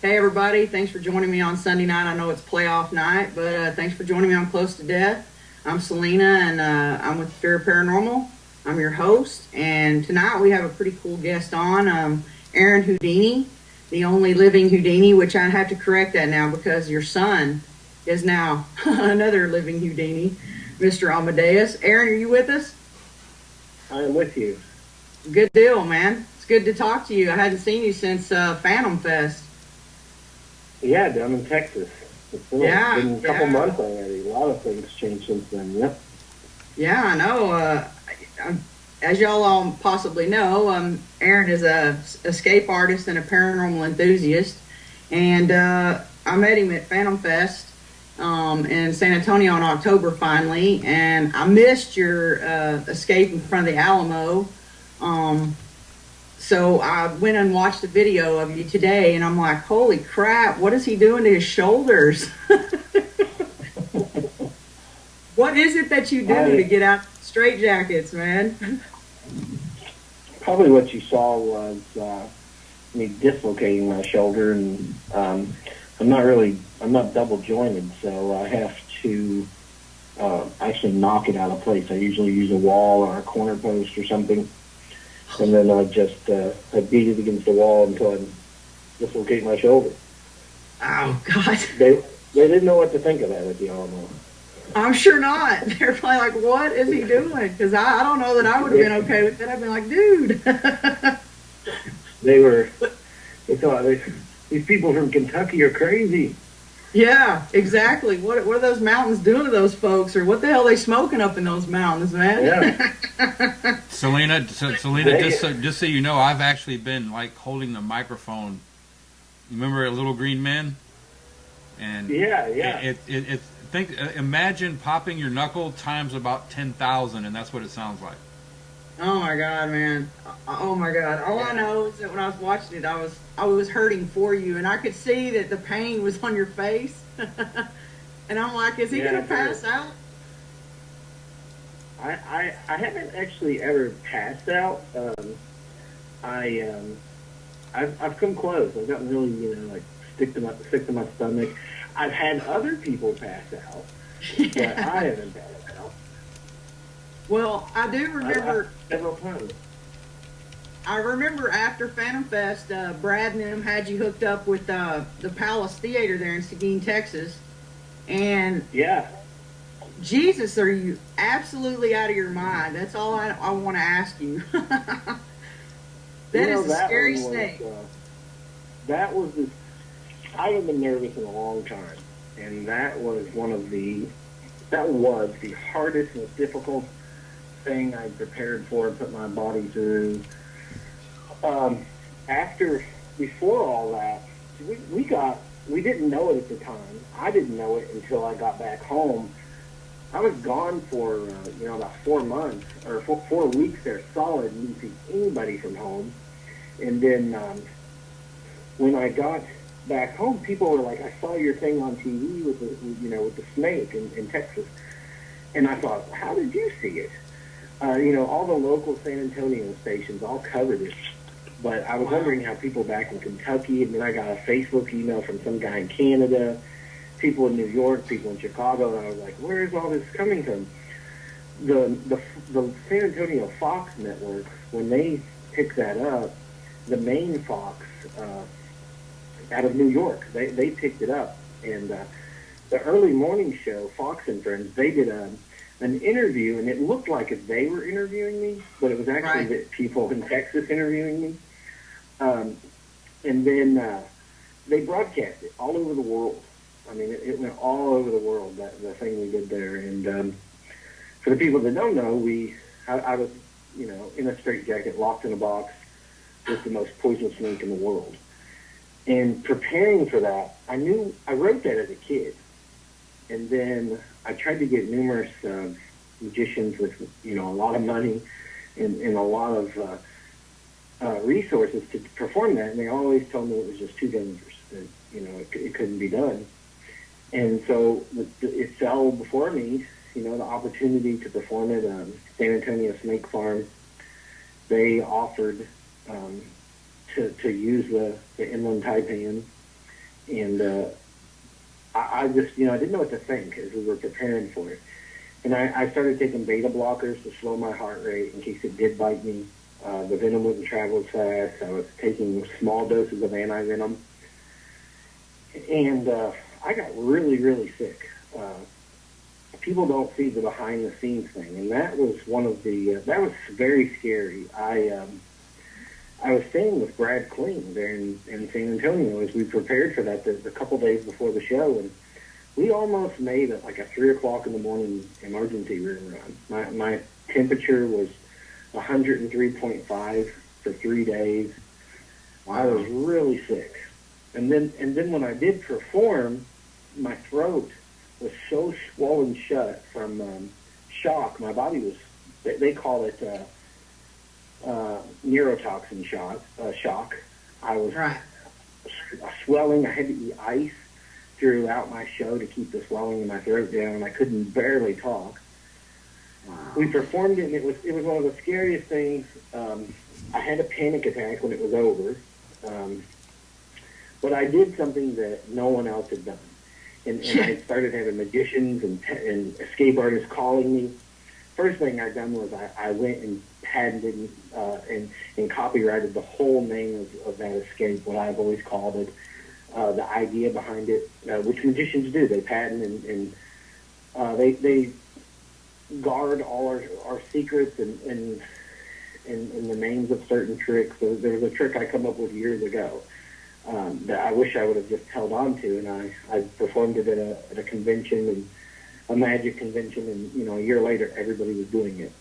Hey everybody, thanks for joining me on Sunday night. I know it's playoff night, but thanks for joining me on Close to Death. I'm Selena, and I'm with Fear Paranormal. I'm your host, and tonight we have a pretty cool guest on, Aaron Houdini, the only living Houdini, which I have to correct that now because your son is now another living Houdini, Mr. Amadeus. Aaron, are you with us? I am with you. Good deal, man. It's good to talk to you. I hadn't seen you since Phantom Fest. Yeah, down in Texas. It's been a couple months already. A lot of things changed since then. Yep. Yeah, I know. As y'all all possibly know, Aaron is a escape artist and a paranormal enthusiast, and I met him at Phantom Fest in San Antonio in October finally, and I missed your escape in front of the Alamo. So I went and watched a video of you today, and I'm like, holy crap, what is he doing to his shoulders? What is it that you do to get out straitjackets, man? Probably what you saw was me dislocating my shoulder, and I'm not double jointed, so I have to actually knock it out of place. I usually use a wall or a corner post or something. And then I just I beat it against the wall until I dislocate my shoulder. Oh, God. They didn't know what to think of that at the Alamo. I'm sure not. They're probably like, what is he doing? Because I don't know that I would have been okay with it. I'd been like, dude. They thought these people from Kentucky are crazy. Yeah, exactly. What are those mountains doing to those folks? Or what the hell are they smoking up in those mountains, man? Yeah. Selena, just so you know, I've actually been like holding the microphone. You remember Little Green Men? And yeah. Imagine popping your knuckle times about 10,000, and that's what it sounds like. Oh my God, man! Oh my God! All I know is that when I was watching it, I was hurting for you, and I could see that the pain was on your face, and I'm like, is he gonna pass out? I haven't actually ever passed out. I've come close. I've gotten really like sick to my stomach. I've had other people pass out, but I haven't passed out. Well, I do remember several times. I remember after Phantom Fest, Brad and them had you hooked up with the Palace Theater there in Seguin, Texas, and Jesus, are you absolutely out of your mind? That's all I want to ask you. That is a scary snake. I haven't been nervous in a long time, and that was the hardest, most difficult thing I prepared for and put my body through. Before all that, we didn't know it at the time. I didn't know it until I got back home. I was gone for about 4 months or 4 weeks there solid, didn't see anybody from home. And then when I got back home, people were like, I saw your thing on TV with the snake in Texas. And I thought, how did you see it? All the local San Antonio stations all covered it. But I was wondering how people back in Kentucky, and then I got a Facebook email from some guy in Canada, people in New York, people in Chicago, and I was like, where is all this coming from? The San Antonio Fox network, when they picked that up, the main Fox out of New York, they picked it up. And the early morning show, Fox and Friends, they did an interview, and it looked like if they were interviewing me, but it was actually the people in Texas interviewing me. And then they broadcast it all over the world. I mean, it went all over the world, the thing we did there. And for the people that don't know, I was, in a straitjacket, locked in a box with the most poisonous snake in the world. And preparing for that, I wrote that as a kid. And then I tried to get numerous magicians with, a lot of money and a lot of resources to perform that, and they always told me it was just too dangerous, that, it couldn't be done. And so it fell before me, the opportunity to perform it. San Antonio Snake Farm, they offered to use the inland taipan, And I just, I didn't know what to think as we were preparing for it. And I started taking beta blockers to slow my heart rate in case it did bite me. The venom wouldn't travel as fast. I was taking small doses of anti-venom. And I got really, really sick. People don't see the behind-the-scenes thing. And that was one of the, that was very scary. I was staying with Brad Kling there in San Antonio as we prepared for that the couple days before the show. And we almost made it like a 3 o'clock in the morning emergency room run. My temperature was 103.5 for 3 days. Wow. I was really sick. And then when I did perform, my throat was so swollen shut from shock. My body was, they call it neurotoxin shock. I was swelling. I had to eat ice throughout my show to keep the swelling in my throat down. I couldn't barely talk. Wow. We performed it, and it was one of the scariest things. I had a panic attack when it was over, but I did something that no one else had done, and I started having magicians and escape artists calling me. First thing I done was I went and patented and copyrighted the whole name of that escape, what I've always called it. The idea behind it, which magicians do. They patent and they guard all our secrets and the names of certain tricks. There was a trick I come up with years ago that I wish I would have just held on to, and I performed it at a convention, and a magic convention, and a year later everybody was doing it.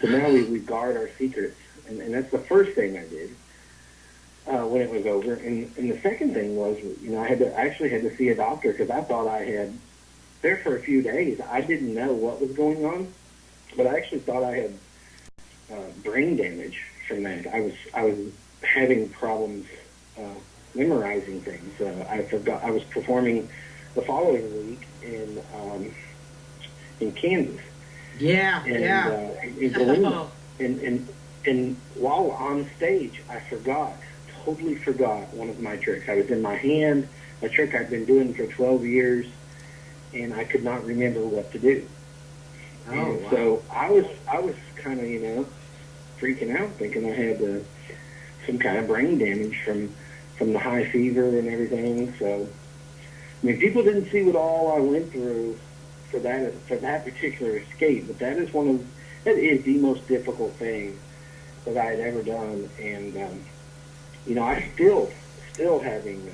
So now we guard our secrets, and that's the first thing I did. When it was over, and the second thing was, I actually had to see a doctor because I thought I had, there for a few days, I didn't know what was going on, but I actually thought I had brain damage from that. I was having problems memorizing things. I forgot. I was performing the following week in Kansas. Yeah, in Galena. And while on stage, I totally forgot one of my tricks. I was in my hand, a trick I'd been doing for 12 years, and I could not remember what to do. Wow. So I was kind of, freaking out, thinking I had some kind of brain damage from the high fever and everything. So, people didn't see what all I went through for that particular escape, but that is the most difficult thing that I had ever done, and I still having,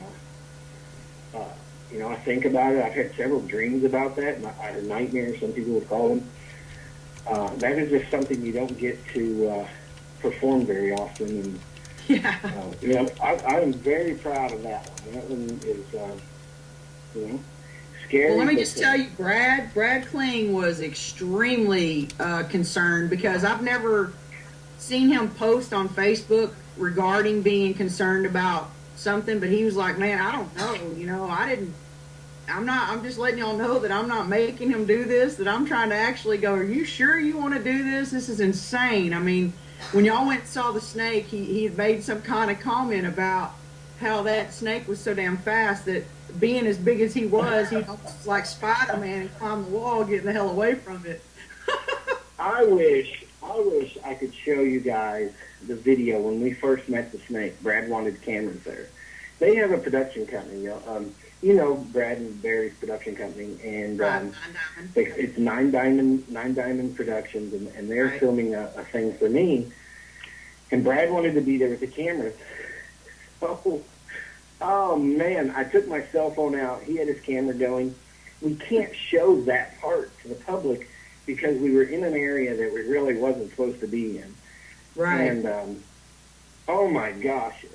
I think about it. I've had several dreams about that, nightmares, some people would call them. That is just something you don't get to perform very often, and I am very proud of that one. That one is, scary. Well, let me just tell you, Brad Kling was extremely concerned because I've never seen him post on Facebook regarding being concerned about something, but he was like, man, I don't know, I'm just letting y'all know that I'm not making him do this, that I'm trying to actually go, are you sure you want to do this? This is insane. I mean, when y'all went and saw the snake, he had made some kind of comment about how that snake was so damn fast that being as big as he was, he was like Spider-Man and climbed the wall getting the hell away from it. I wish I could show you guys the video when we first met the snake. Brad wanted cameras there. They have a production company, Brad and Barry's production company, and it's Nine Diamond Productions, and they're filming a thing for me. And Brad wanted to be there with the cameras. Oh man, I took my cell phone out. He had his camera going. We can't show that part to the public because we were in an area that we really wasn't supposed to be in. Right. And, oh my gosh,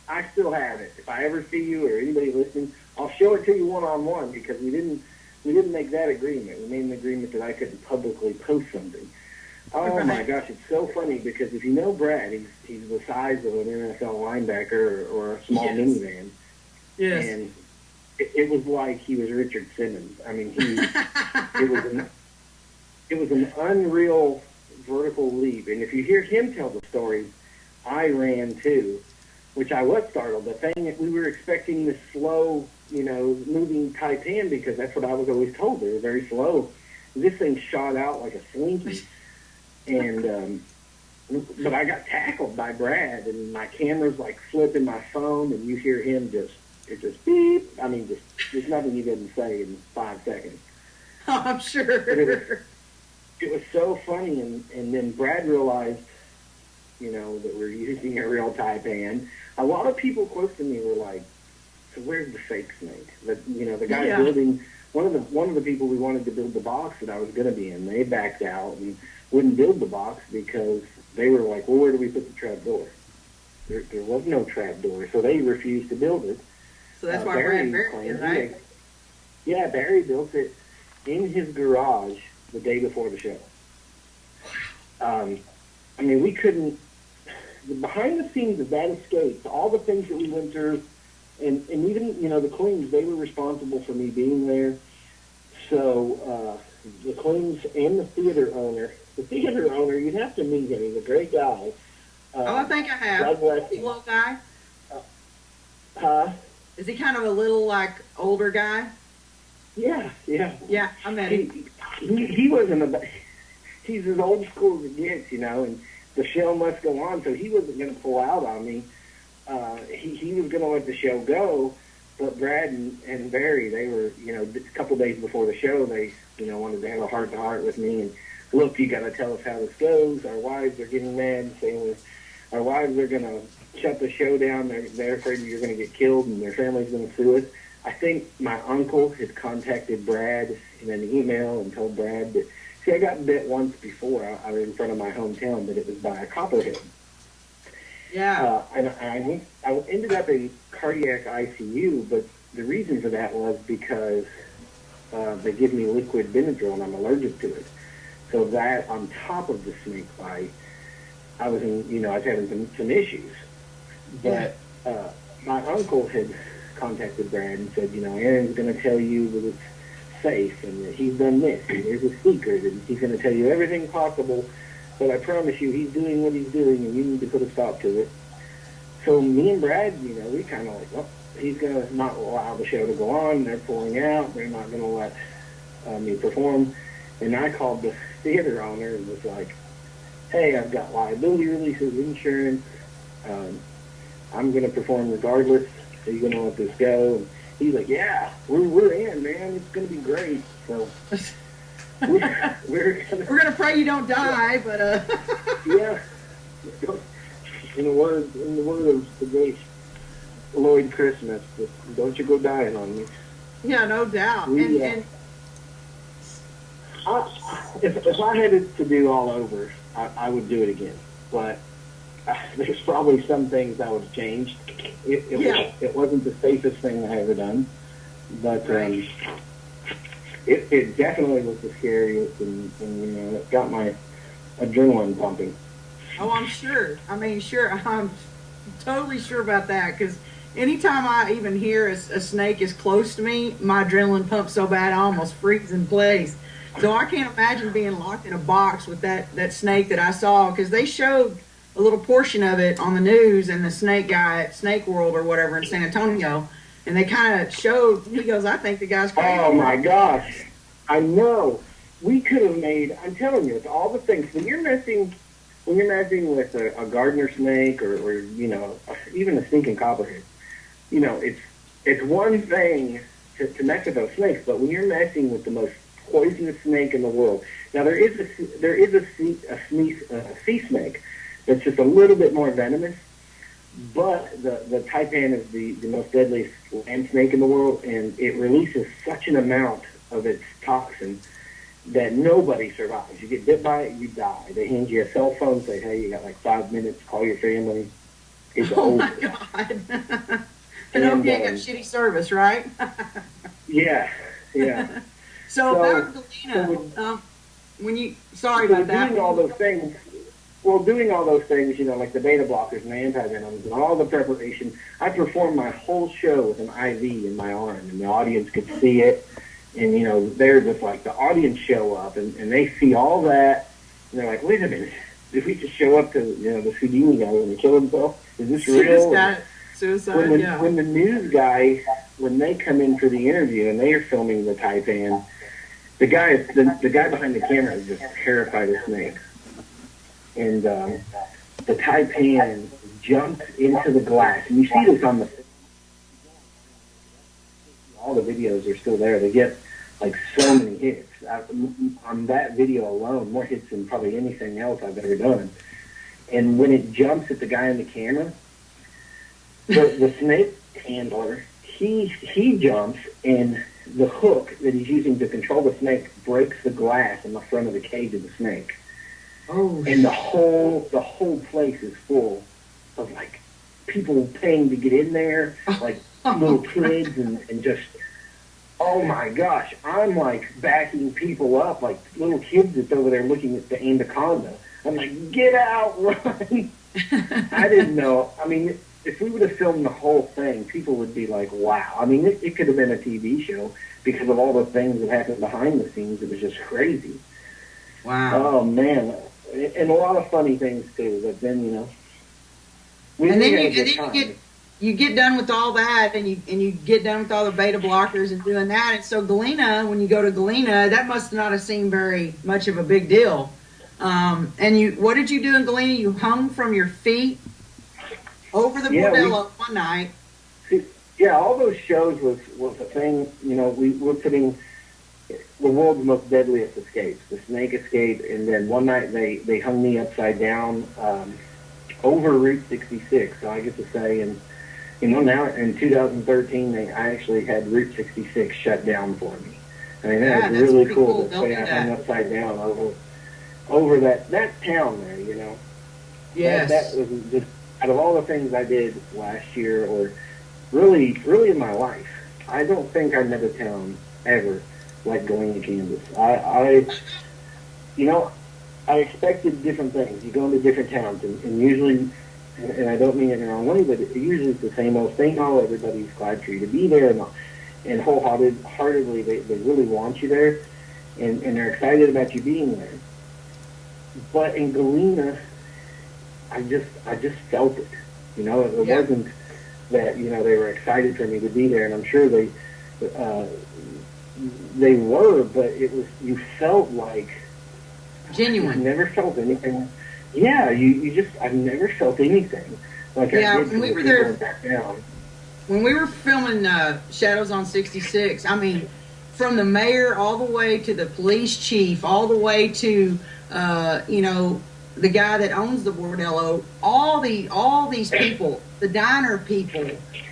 I still have it. If I ever see you or anybody listening, I'll show it to you one-on-one because we didn't make that agreement. We made an agreement that I couldn't publicly post something. Oh my gosh, it's so funny because if you know Brad, he's the size of an NFL linebacker or a small minivan. Yes. And it was like he was Richard Simmons. I mean, it was an unreal vertical leap. And if you hear him tell the stories, I ran too. which I was startled. The thing that we were expecting this slow, moving taipan, because that's what I was always told. They were very slow. This thing shot out like a slinky. And, but I got tackled by Brad, and my camera's like flipping my phone, and you hear him it just beep. I mean, there's nothing he didn't say in 5 seconds. Oh, I'm sure. It was so funny, and then Brad realized, that we're using a real taipan. A lot of people close to me were like, "So where's the fake snake?" The guy building one of the people we wanted to build the box that I was going to be in. They backed out and wouldn't build the box because they were like, "Well, where do we put the trap door?" There was no trap door, so they refused to build it. So that's why Brad Barry did, right? Yeah, Barry built it in his garage the day before the show. I mean, we couldn't. The behind the scenes of that escape, all the things that we went through, and even the Queens, they were responsible for me being there. So the Queens and the theater owner, you'd have to meet him. He's a great guy. I think I have. Little guy. Is he kind of a little like older guy? Yeah. Yeah, I met him. He wasn't he's as old school as it gets, and the show must go on, so he wasn't going to pull out on me. He was going to let the show go, but Brad and Barry, they were, a couple days before the show, they, wanted to have a heart-to-heart with me, and look, you got to tell us how this goes. Our wives are getting mad, saying our wives are going to shut the show down. They're afraid you're going to get killed, and their family's going to sue us. I think my uncle had contacted Brad in an email and told Brad that, see, I got bit once before. I was in front of my hometown, but it was by a copperhead. Yeah. And I ended up in cardiac ICU, but the reason for that was because they give me liquid Benadryl, and I'm allergic to it. So that, on top of the snake bite, I was having some issues. But my uncle had contacted Brad and said, Aaron's going to tell you that it's safe and that he's done this and there's a secret and he's going to tell you everything possible, but I promise you he's doing what he's doing and you need to put a stop to it. So me and Brad, we kind of like, well, he's going to not allow the show to go on. They're pulling out. They're not going to let me perform. And I called the theater owner and was like, hey, I've got liability releases, insurance. I'm going to perform regardless. Are you going to let this go? And he's like, yeah, we're in, man. It's going to be great. So we're gonna pray you don't die, but yeah. In the word of the great Lloyd Christmas, don't you go dying on me. Yeah, no doubt. If I had it to do all over, I would do it again. But there's probably some things I would have changed. It wasn't the safest thing I ever done, but it definitely was the scariest, and it got my adrenaline pumping. Oh, I'm sure. I'm totally sure about that, because anytime I even hear a snake is close to me, my adrenaline pumps so bad I almost freeze in place. So I can't imagine being locked in a box with that snake that I saw, because they showed a little portion of it on the news and the snake guy at Snake World or whatever in San Antonio, and they kind of showed, he goes, I think the guy's crazy. Oh my gosh. I know. We could have made, I'm telling you, it's all the things. When you're messing with a gardener snake or even a stinking copperhead, it's one thing to mess with those snakes, but when you're messing with the most poisonous snake in the world, now there is a sea snake that's just a little bit more venomous, but the taipan is the most deadliest land snake in the world, and it releases such an amount of its toxin that nobody survives. You get bit by it, you die. They hand you a cell phone, say, hey, you got like 5 minutes, call your family. It's over. My God. And hope you ain't got shitty service, right? Yeah. So about Galena, doing all those things, like the beta blockers and the anti-venoms and all the preparation, I performed my whole show with an IV in my arm, and the audience could see it. And, they're just like, the audience show up, and they see all that, and they're like, wait a minute, did we just show up to, the Houdini guy when he killed himself? Is this real? Suicide, yeah. When the news guy, when they come in for the interview and they are filming the taipan, the guy behind the camera is just terrified of snakes. And the taipan jumps into the glass. And you see this on all the videos are still there. They get like so many hits. On that video alone, more hits than probably anything else I've ever done. And when it jumps at the guy in the camera, the snake handler, he jumps, and the hook that he's using to control the snake breaks the glass in the front of the cage of the snake. Oh. And the whole place is full of like people paying to get in there, like little kids and just, oh my gosh, I'm like backing people up, like little kids that's over there looking at the anaconda. I'm like, get out, run. I didn't know. I mean, if we would have filmed the whole thing, people would be like, wow. I mean, it could have been a TV show because of all the things that happened behind the scenes. It was just crazy. Wow. Oh, man. And a lot of funny things, too. But then, you know, you get done with all that, and you get done with all the beta blockers and doing that. And so Galena, when you go to Galena, that must not have seemed very much of a big deal. And what did you do in Galena? You hung from your feet over the bordello one night. Yeah, all those shows was a thing. You know, we were putting the world's most deadliest escapes, the snake escape, and then one night they hung me upside down over Route 66. So I get to say, and you know, now in 2013, I actually had Route 66 shut down for me. I mean, that was really cool. I hung upside down over that town there. You know, yes, that was just out of all the things I did last year, or really in my life. I don't think I met a town ever like going to Kansas. I expected different things. You go into different towns, and usually, and I don't mean it in the wrong way, but usually it's the same old thing. Oh, everybody's glad for you to be there, and wholeheartedly, they really want you there, and they're excited about you being there. But in Galena, I just felt it. You know, it wasn't that, you know, they were excited for me to be there, and I'm sure they were, but it was, you felt like genuine. I never felt anything. Yeah, I've never felt anything like I did when we were there. When we were filming Shadows on 66, I mean, from the mayor all the way to the police chief, all the way to you know, the guy that owns the bordello, all these people, the diner people,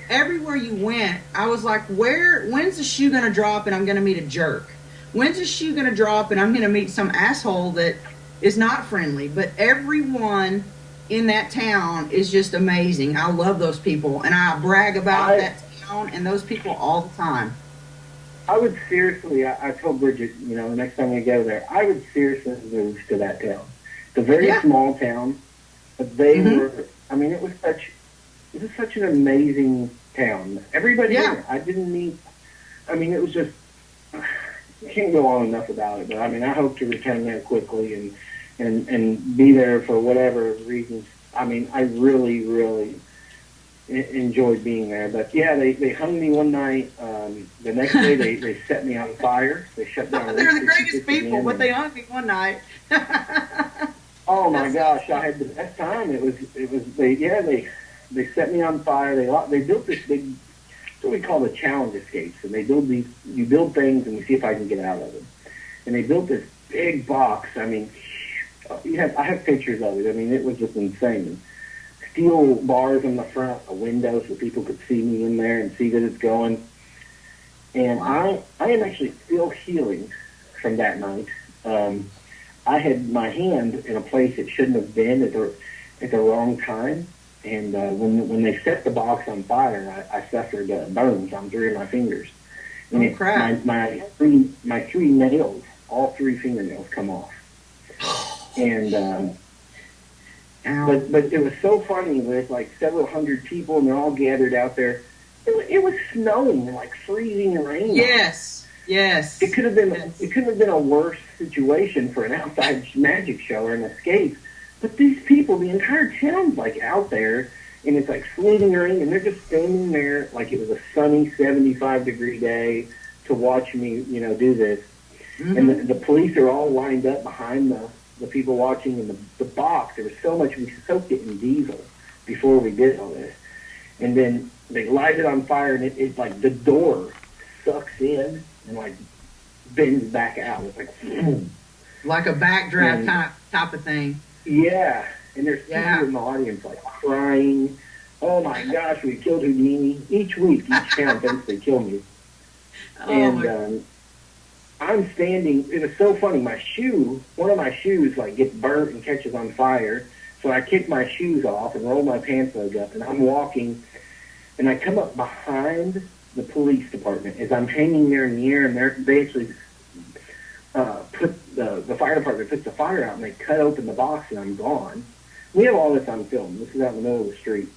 everywhere you went, I was like, when's the shoe gonna drop and I'm gonna meet a jerk? When's the shoe gonna drop and I'm gonna meet some asshole that is not friendly? But everyone in that town is just amazing. I love those people, and I brag about that town and those people all the time. I would seriously, I told Bridget, you know, the next time we go there, I would seriously move to that town. It's a very small town, but they were, I mean, it was such an amazing town. Everybody there, I didn't meet, I mean, it was just, I can't go on enough about it, but I mean, I hope to return there quickly and be there for whatever reasons. I mean, I really, really enjoyed being there. But yeah, they hung me one night. The next day they set me on fire. They shut down. They're the greatest people, but they hung me one night. Oh my gosh, I had the best time. They set me on fire. They built this big, what we call the challenge escapes, and you build things and you see if I can get out of them. And they built this big box. I mean, I have pictures of it. I mean, it was just insane. Steel bars in the front, a window so people could see me in there and see that it's going. And I am actually still healing from that night. I had my hand in a place it shouldn't have been at the wrong time. And when they set the box on fire, I suffered burns on 3 of my fingers. And my three nails, all 3 fingernails come off. And but it was so funny. There's like several hundred people, and they're all gathered out there. It was snowing, like freezing rain. Yes. It could have been a worse situation for an outside magic show or an escape. But these people, the entire town's like out there, and it's like sleeting rain, and they're just standing there like it was a sunny 75-degree day to watch me, do this. Mm-hmm. And the police are all lined up behind the people watching in the box. There was so much, we soaked it in diesel before we did all this. And then they light it on fire, and it's like the door sucks in and like bends back out. It's like, like a backdraft type of thing. Yeah. And there's people in the audience like crying. Oh my gosh, we killed Houdini. Each week, each town thinks they kill me. I'm standing, it was so funny, one of my shoes like gets burnt and catches on fire. So I kick my shoes off and roll my pants leg up, and I'm walking, and I come up behind the police department as I'm hanging there in the air, and they actually put the fire department puts the fire out, and they cut open the box, and I'm gone. We have all this on film. This is out in the middle of the street.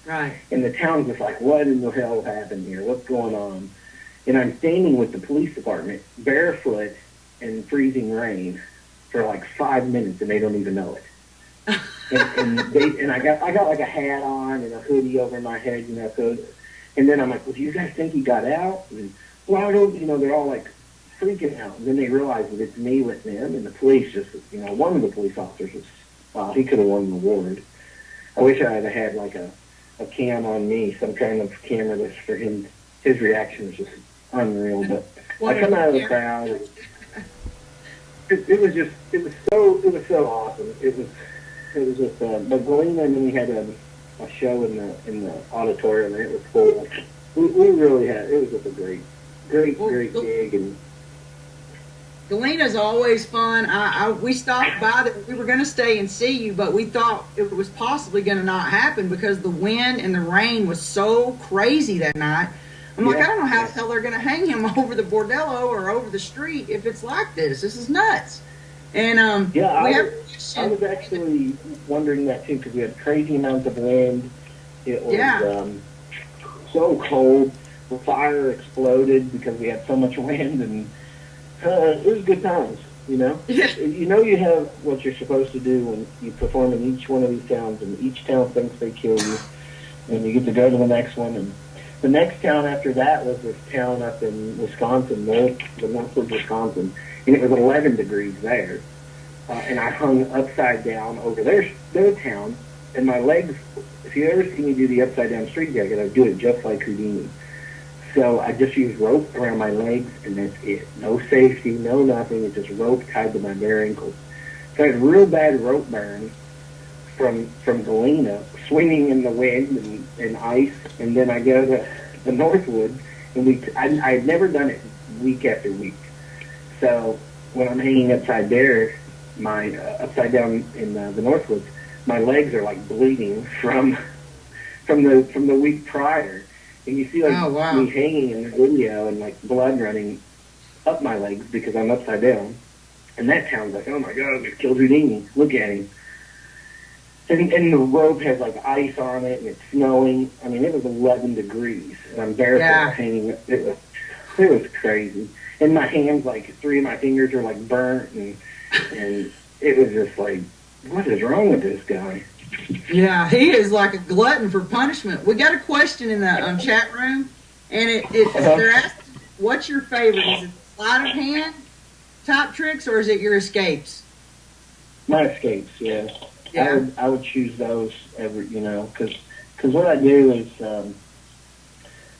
Right. And the town's just like, what in the hell happened here? What's going on? And I'm standing with the police department, barefoot in freezing rain, for like 5 minutes, and they don't even know it. and I got like a hat on and a hoodie over my head, so. And then I'm like, well, do you guys think he got out? And, well, I don't, they're all like freaking out. And then they realize that it's me with them, and the police just, one of the police officers was, wow, he could have won the award. I wish I had like a cam on me, some kind of camera that's for him. His reaction was just unreal. But I come out of the crowd. It was so awesome. It was just. But Galena, and then we had a show in the auditorium, and it was full. We really had. It was just a great gig. And Galena's always fun. We stopped by. We were going to stay and see you, but we thought it was possibly going to not happen because the wind and the rain was so crazy that night. I'm like, I don't know how the hell they're going to hang him over the bordello or over the street if it's like this. This is nuts. And I was actually wondering that too, because we had crazy amounts of wind. It was so cold. The fire exploded because we had so much wind, and it was good times. Yeah. You have what you're supposed to do when you perform in each one of these towns, and each town thinks they kill you, and you get to go to the next one. And the next town after that was this town up in Wisconsin, Northwood, Wisconsin, and it was 11 degrees there. And I hung upside down over their town, and my legs, if you ever see me do the upside down street jacket, I do it just like Houdini. So I just use rope around my legs, and that's it. No safety, no nothing. It's just rope tied to my bare ankles. So I had real bad rope burn from Galena, swinging in the wind and ice. And then I go to the Northwood, and I had never done it week after week. So when I'm hanging upside down in the Northwoods, my legs are like bleeding from the week prior. And you see me hanging in the video and like blood running up my legs because I'm upside down. And that town's like, oh my God, we killed Houdini. Look at him. And the rope has like ice on it, and it's snowing. I mean, it was 11 degrees, and I'm barefoot hanging. It was crazy. And my hands, like 3 of my fingers are like burnt, and it was just like, what is wrong with this guy? Yeah, he is like a glutton for punishment. We got a question in the chat room, and they're asking, what's your favorite? Is it sleight of hand type tricks, or is it your escapes? My escapes, yeah. Yeah. I would choose those because what I do is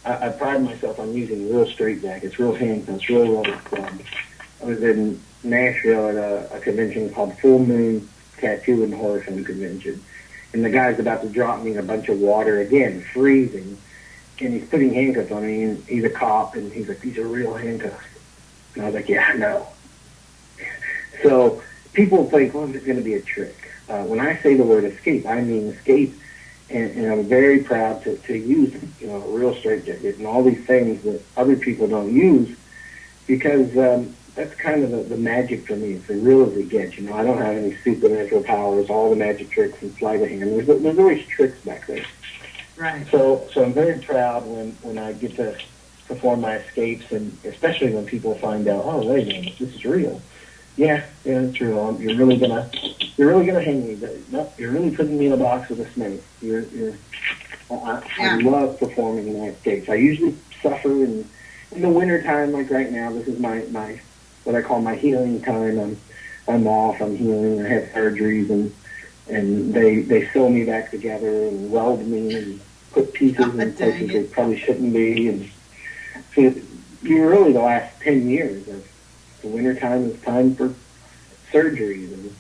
I pride myself on using real straight jackets, real handcuffs, real clubs. I was in Nashville at a convention called Full Moon Tattoo and Horror Film Convention. And the guy's about to drop me in a bunch of water, again, freezing. And he's putting handcuffs on me, and he's a cop, and he's like, these are real handcuffs. And I was like, yeah, I know. So people think, well, it's going to be a trick. When I say the word escape, I mean escape. And I'm very proud to use, a real straight jacket and all these things that other people don't use because that's kind of the magic for me. It's as real as it gets. I don't have any supernatural powers, all the magic tricks and sleight of hand. There's always tricks back there. Right. So I'm very proud when I get to perform my escapes, and especially when people find out, oh, wait a minute, this is real. Yeah, true. You're really gonna hang me. No, you're really putting me in a box with a snake. I love performing in the United States. I usually suffer in the winter time, like right now. This is my what I call my healing time. I'm off. I'm healing. I have surgeries, and they sew me back together and weld me and put pieces in places they probably shouldn't be. And so you're really the last 10 years of the winter time is time for surgeries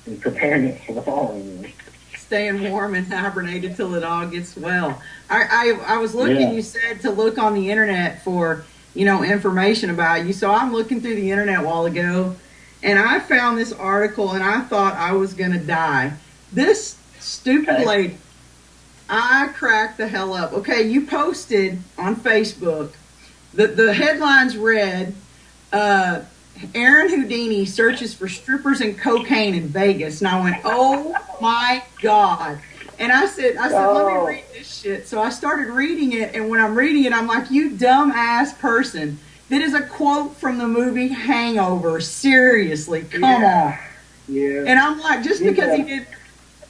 and preparing for the following year. Staying warm and hibernated till it all gets well. I was looking, you said to look on the internet for, information about you. So I'm looking through the internet a while ago, and I found this article, and I thought I was going to die. This stupid lady, I cracked the hell up. Okay, you posted on Facebook, the headlines read, Aaron Houdini searches for strippers and cocaine in Vegas. And I went, oh my God. And I said, let me read this shit. So I started reading it. And when I'm reading it, I'm like, you dumb ass person. That is a quote from the movie Hangover. Seriously, come on. Yeah. And I'm like, just because he did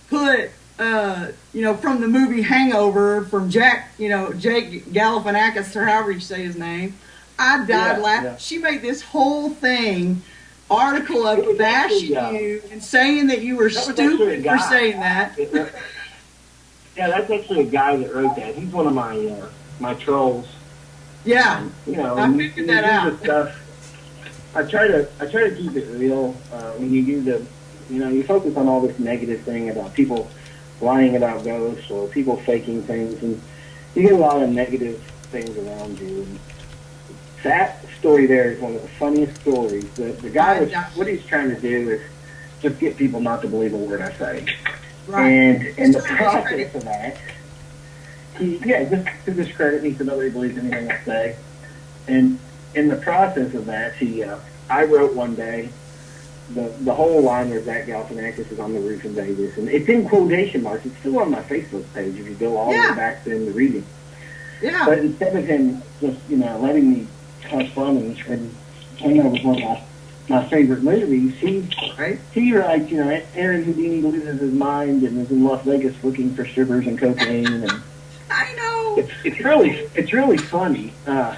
put, from the movie Hangover, from Jake Galifianakis, or however you say his name, I died laughing. Yeah. She made this whole article of bashing you and saying that you were stupid for saying that. Yeah, that's actually a guy that wrote that. He's one of my trolls. Yeah, I figured that out. Stuff, I try to keep it real. When you do you focus on all this negative thing about people lying about ghosts or people faking things, and you get a lot of negative things around you. And that story there is one of the funniest stories. The guy what he's trying to do is just get people not to believe a word I say. Right. And in the process of that, just to discredit me so nobody believes anything I say. And in the process of that, I wrote one day, the whole line where Zach Galifianakis is on the roof in Vegas, and it's in quotation marks. It's still on my Facebook page if you go all the way back to the reading. Yeah. But instead of him just letting me have fun and Hangover was one of my favorite movies, he writes, Aaron Houdini loses his mind and is in Las Vegas looking for strippers and cocaine, and I know it's really funny. Sad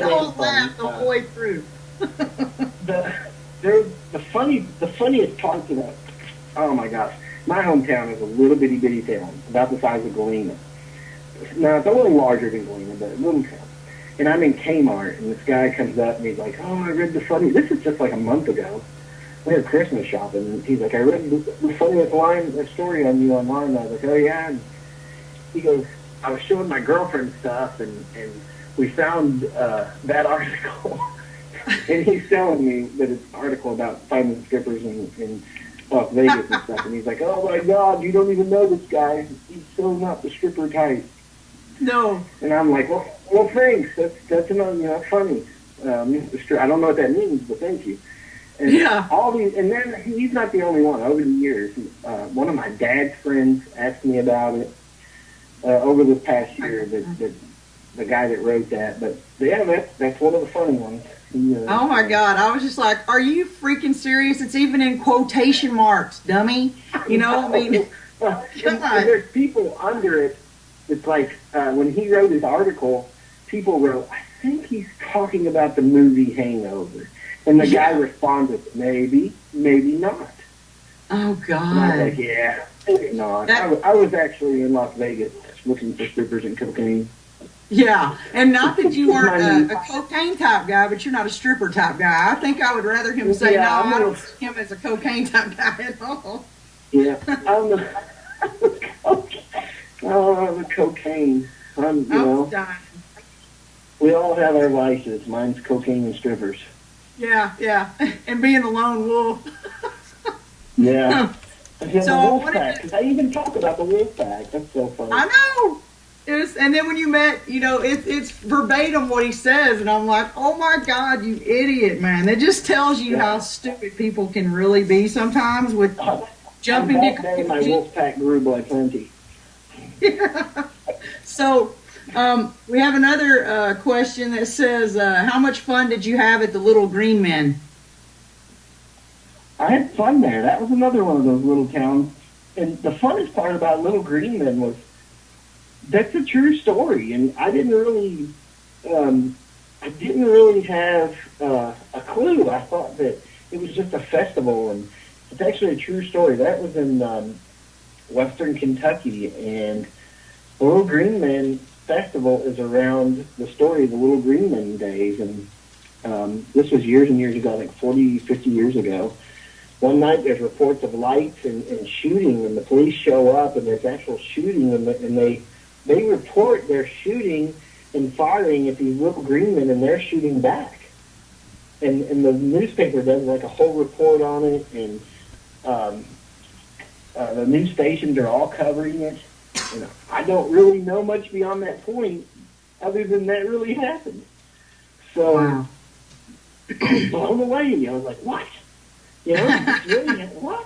and funny. Laugh the whole way through. the funniest parts of that. Oh my gosh, my hometown is a little bitty town, about the size of Galena. Now it's a little larger than Galena, but a little town. And I'm in Kmart, and this guy comes up, and he's like, oh, I read the funny... This is just like a month ago. We had Christmas shopping, and he's like, I read the funniest story on you online. And I was like, oh, yeah. And he goes, I was showing my girlfriend stuff, and we found that article. And he's telling me that it's an article about finding strippers in Las Vegas and stuff. And he's like, oh, my God, you don't even know this guy. He's so not the stripper type. No. And I'm like, well, thanks. That's funny. I don't know what that means, but thank you. And and then he's not the only one. Over the years, one of my dad's friends asked me about it over this past year. The guy that wrote that, but that's one of the funny ones. Oh my God! I was just like, "Are you freaking serious? It's even in quotation marks, dummy." I mean, and there's people under it. It's like when he wrote his article, people wrote, I think he's talking about the movie Hangover. And the guy responded, maybe not. Oh, God. And I was like, yeah, maybe not. I was actually in Las Vegas looking for strippers and cocaine. Yeah, and not that you weren't a cocaine type guy, but you're not a stripper type guy. I think I would rather him say, I don't see him as a cocaine type guy at all. Yeah, I'm the cocaine. We all have our vices. Mine's cocaine and strippers. Yeah, and being a lone wolf. Yeah. So I even talk about the wolf pack. That's so funny. I know. And then when you met, it's verbatim what he says, and I'm like, oh my God, you idiot, man! That just tells you how stupid people can really be sometimes with jumping to conclusions. My wolf pack grew by plenty. Yeah. So we have another question that says, how much fun did you have at the Little Green Men? I had fun there. That was another one of those little towns. And the funnest part about Little Greenman was that's a true story. And I didn't really have a clue. I thought that it was just a festival, and it's actually a true story. That was in Western Kentucky, and the Little Green Men Festival is around the story of the Little Green Men days, and this was years and years ago, like 40, 50 years ago. One night there's reports of lights and shooting, and the police show up, and there's actual shooting, and they report they're shooting and firing at these little green men, and they're shooting back. And the newspaper does like a whole report on it, and the news stations are all covering it. And I don't really know much beyond that point, other than that really happened. So Wow. I was blown away. I was like, what? You know, it's really, what?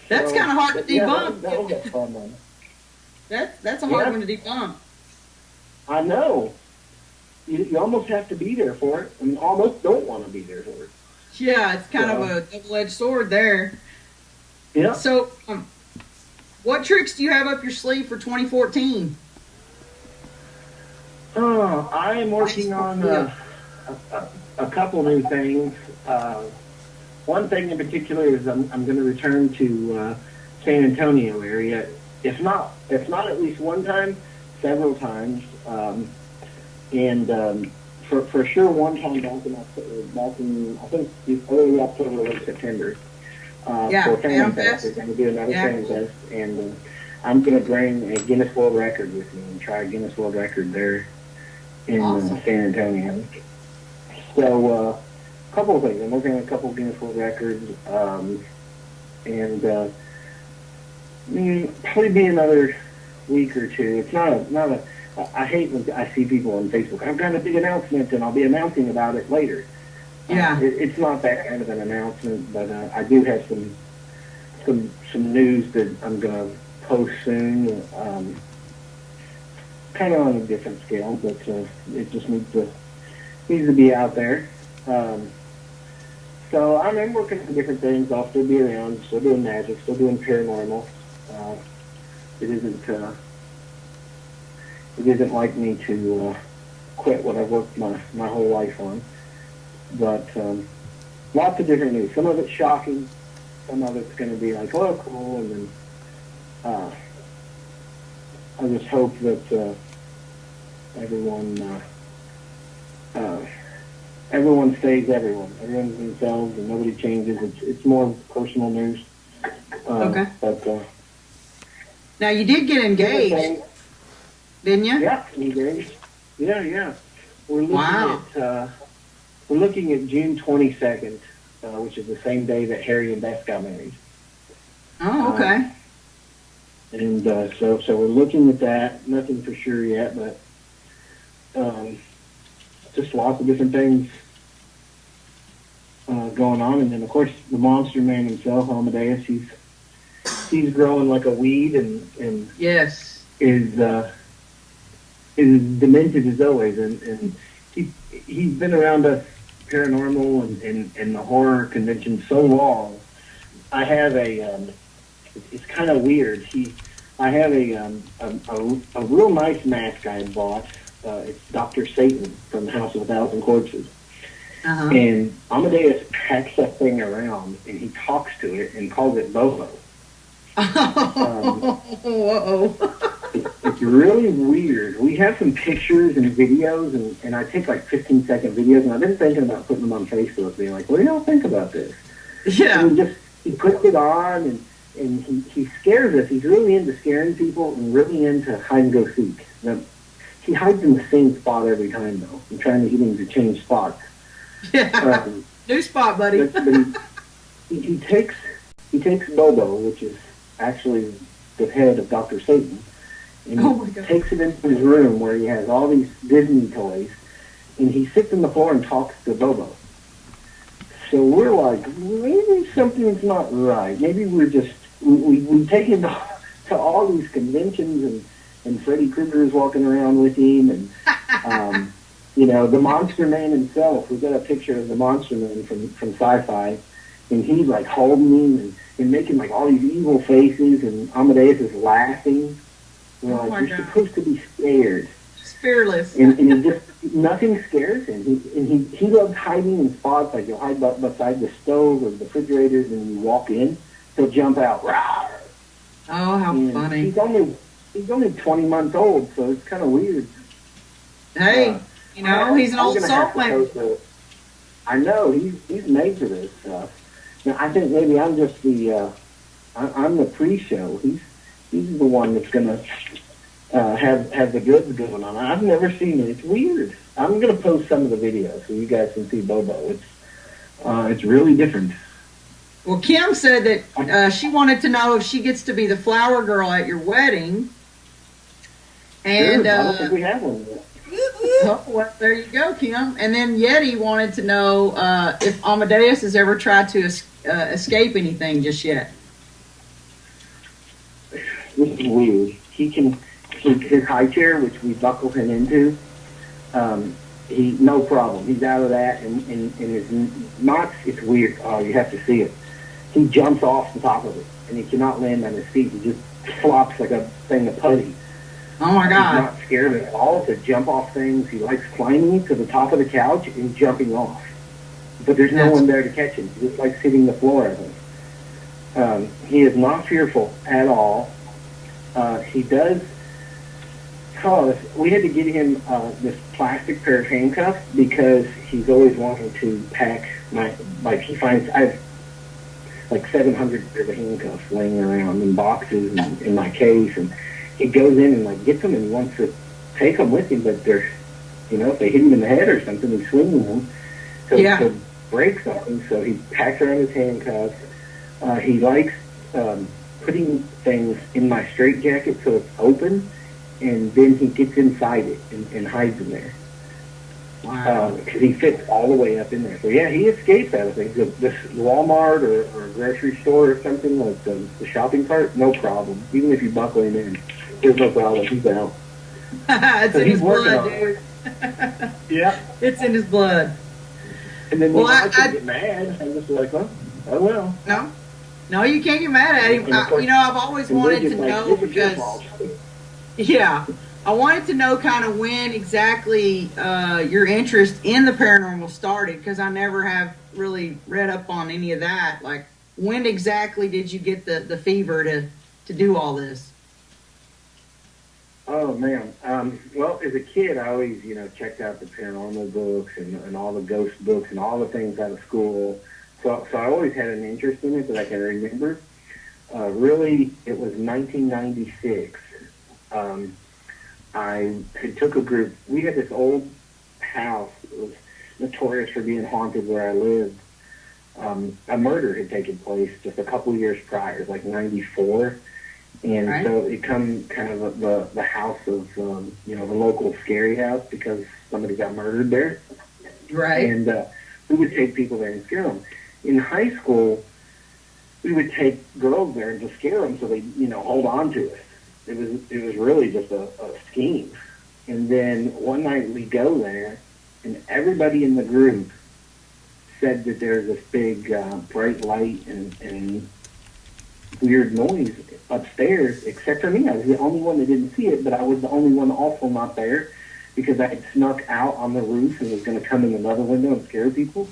That's So, kind of hard to but yeah, debunk. that was a fun one. That's a hard Yeah. one to debunk. I know. You almost have to be there for it. I mean, almost don't want to be there for it. Yeah, it's kind of a double-edged sword there. Yeah. So, what tricks do you have up your sleeve for 2014? I am working on a couple new things. One thing in particular is I'm going to return to San Antonio area. If not at least one time, several times. For sure one time back in I think early October, late September. Yeah, for Fan Fan Fest. Fest. We're going to do another Yeah, Fan cool. Fest, and I'm going to bring a Guinness World Record with me and try a Guinness World Record there in Awesome. San Antonio. So, a couple of things. I'm working on a couple of Guinness World Records, probably be another week or two. It's not a. I hate when I see people on Facebook. I've got a big announcement, and I'll be announcing about it later. Yeah. It's not that kind of an announcement, but I do have some news that I'm going to post soon. Kind of on a different scale, but it just needs to be out there. So I'm working on different things. I'll still be around, still doing magic, still doing paranormal. It isn't like me to quit what I've worked my whole life on. But lots of different news. Some of it's shocking. Some of it's going to be like, oh, cool. And then I just hope that everyone stays everyone. Everyone's themselves and nobody changes. It's more personal news. Okay. But Now, you did get engaged, didn't you? yeah, engaged. Yeah. We're looking Wow. at we're looking at June 22nd, which is the same day that Harry and Beth got married. Oh, okay. And so we're looking at that. Nothing for sure yet, but just lots of different things going on. And then, of course, the Monster Man himself, Amadeus, he's growing like a weed and Yes. is demented as always. And he's been around us paranormal and the horror convention so long. I have it's kind of weird. I have a real nice mask I bought. It's Dr. Satan from the House of a Thousand Corpses. Uh-huh. And Amadeus packs that thing around and he talks to it and calls it Bobo. It's really weird. We have some pictures and videos, and I take like 15-second videos, and I've been thinking about putting them on Facebook, being like, what do y'all think about this? Yeah. And he puts it on, and he scares us. He's really into scaring people and really into hide and go seek. Now, he hides in the same spot every time, though. I'm trying to get him to change spots. Yeah. New spot, buddy. But he takes Bobo, which is actually the head of Dr. Satan, and Oh, my he God. takes it into his room where he has all these Disney toys, and he sits on the floor and talks to Bobo. So we're like, maybe something's not right. Maybe we're just, we take him to all these conventions, and Freddy Krueger is walking around with him, and, the Monster Man himself. We've got a picture of the Monster Man from Sci-Fi, and he's like holding him and making like all these evil faces, and Amadeus is laughing. You know, Oh my like, you're God. supposed to be scared. Just fearless. And he just, nothing scares him. He loves hiding in spots, like you'll hide beside the stove or the refrigerators, and you walk in, he'll jump out. Rawr! Oh, how And funny. he's only 20 months old, so it's kind of weird. Hey, you know, he's an I'm old gonna soul have to man. post I know he's made for this stuff. Now I think maybe I'm just I'm the pre-show. He's the one that's gonna have the goods going on. I've never seen it. It's weird. I'm gonna post some of the videos so you guys can see Bobo. It's really different. Well, Kim said that she wanted to know if she gets to be the flower girl at your wedding. And Sure, I don't think we have one yet. oh, well, there you go, Kim. And then Yeti wanted to know if Amadeus has ever tried to escape anything just yet. This is weird. His high chair, which we buckle him into, he no problem. He's out of that, and his knots. It's weird. Oh, you have to see it. He jumps off the top of it, and he cannot land on his feet. He just flops like a thing of putty. Oh my He's God. not scared at all to jump off things. He likes climbing to the top of the couch and jumping off. But there's no one there to catch him. He just likes hitting the floor, I think. He is not fearful at all. He does. Oh, we had to get him this plastic pair of handcuffs because he's always wanting to pack he finds, I have like 700 pairs of handcuffs laying around in boxes and in my case, and he goes in and like gets them and he wants to take them with him, but they're, if they hit him in the head or something, he's swinging them to break something, so he packs around his handcuffs. He likes putting things in my straitjacket so it's open, and then he gets inside it and hides them there. Wow. Because he fits all the way up in there. So yeah, he escapes out of things. This Walmart or a grocery store or something, like the shopping cart, no problem. Even if you buckle him in, there's no problem. He's out. It's So in he's his working blood, on dude. Yeah. It's in his blood. And then Well, I I- can get mad. I'm just like, well, oh well. No, you can't get mad at him. And of course- I've always And they're wanted to just like, know this is your because, fault. yeah, I wanted to know kind of when exactly your interest in the paranormal started, because I never have really read up on any of that. Like, when exactly did you get the fever to do all this? Oh man. Well, as a kid, I always, checked out the paranormal books and all the ghost books and all the things out of school. So I always had an interest in it that I can remember. Really, it was 1996. I took a group. We had this old house. It was notorious for being haunted where I lived. A murder had taken place just a couple years prior, it was like 94. And Right. so it come kind of the house of, the local scary house because somebody got murdered there. Right. And we would take people there and scare them. In high school, we would take girls there and just scare them so they, hold on to us. It was really just a scheme. And then one night we go there, and everybody in the group said that there's this big bright light and weird noise upstairs, except for me. I was the only one that didn't see it, but I was the only one also not there because I had snuck out on the roof and was going to come in another window and scare people.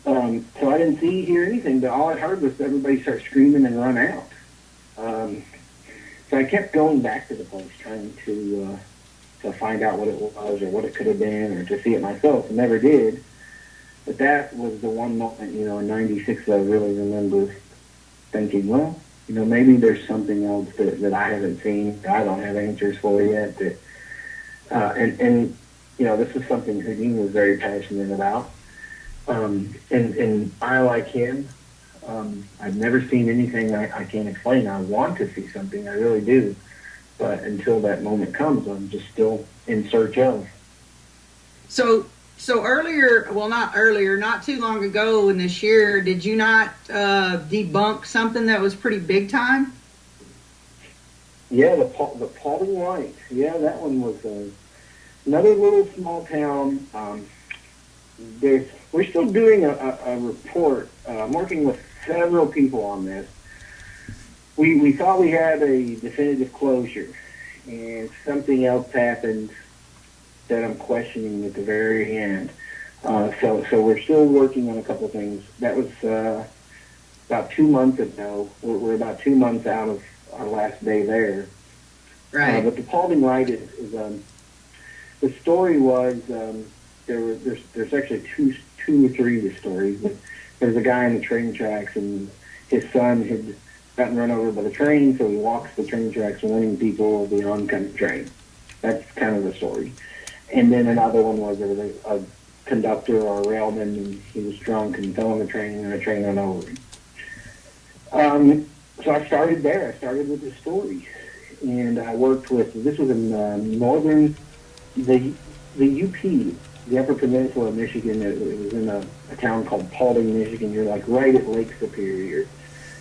So I didn't hear anything, but all I heard was everybody start screaming and run out. So I kept going back to the place, trying to find out what it was or what it could have been or to see it myself. I never did. But that was the one moment, in 96 that I really remember thinking, well, maybe there's something else that I haven't seen, that I don't have answers for yet. That, and this is something Houdini was very passionate about. And I, like him, I've never seen anything I can't explain. I want to see something, I really do. But until that moment comes, I'm just still in search of. So not too long ago in this year, did you not debunk something that was pretty big time? Yeah, the Paulding Light. Yeah, that one was another little small town. we're still doing a report. I'm working with several people on this. We thought we had a definitive closure, and something else happened that I'm questioning at the very end. So we're still working on a couple of things. That was about 2 months ago. We're about 2 months out of our last day there. Right. But the Paulding Light is the story was there's actually two or three of the stories. But there's a guy in the train tracks, and his son had gotten run over by the train, so he walks the train tracks warning people of the oncoming train. That's kind of the story. And then another one was there was a conductor or a railman, and he was drunk and fell on the train, and the train ran over him. So I started there. I started with the story, and I worked with. This was in northern, the UP, the Upper Peninsula of Michigan. It was in a town called Paulding, Michigan. You're like right at Lake Superior.